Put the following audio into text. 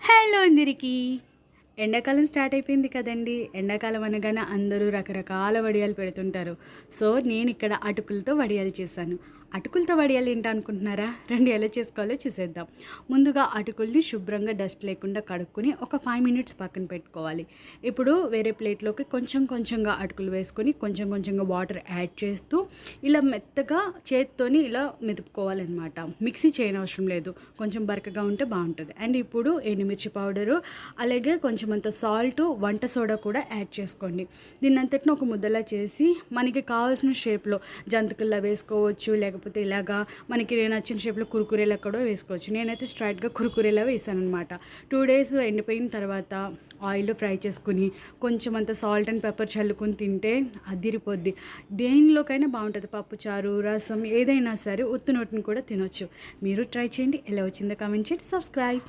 Hello అందరికీ ఎండాకాలం start అయిపోయింది కదండి. ఎండాకాలం అనగానే అందరూ రకరకాల వడియాలు పెడుతుంటారు. సో నేను ఇక్కడ అటుకులతో వడియాలు చేశాను. అటుకులతో వడియాలు ఏంటి అనుకుంటున్నారా? రండి ఎలా చేసుకోవాలో చూసేద్దాం. ముందుగా అటుకుల్ని శుభ్రంగా డస్ట్ లేకుండా కడుక్కొని ఒక 5 మినిట్స్ పక్కన పెట్టుకోవాలి. ఇప్పుడు వేరే ప్లేట్లోకి కొంచెం కొంచెంగా అటుకులు వేసుకొని కొంచెం కొంచెంగా వాటర్ యాడ్ చేస్తూ ఇలా మెత్తగా చేత్తోని ఇలా మెదుపుకోవాలన్నమాట. మిక్సీ చేయనవసరం లేదు, కొంచెం బరకగా ఉంటే బాగుంటుంది. అండ్ ఇప్పుడు ఎండుమిర్చి పౌడరు, అలాగే కొంచెం అంత సాల్ట్, వంట సోడా కూడా యాడ్ చేసుకోండి. దీన్ని అంతటిని ఒక ముద్దలా చేసి మనకి కావాల్సిన షేప్లో జంతికల్లా వేసుకోవచ్చు, లేకపోతే ఇలాగా మనకి నచ్చిన షేప్లో కురుకురేలా కూడా వేసుకోవచ్చు. నేనైతే స్ట్రైట్గా కురుకురేలా వేసాను అనమాట. 2 డేస్ ఎండిపోయిన తర్వాత ఆయిల్లో ఫ్రై చేసుకుని కొంచెం అంత సాల్ట్ అండ్ పెప్పర్ చల్లుకొని తింటే అదిరిపోద్ది. దేనిలోకైనా బాగుంటుంది. పప్పుచారు, రసం ఏదైనా సరే ఉత్తి నోటిని కూడా తినొచ్చు. మీరు ట్రై చేయండి. ఎలా వచ్చిందో కామెంట్ చేయండి. సబ్స్క్రైబ్.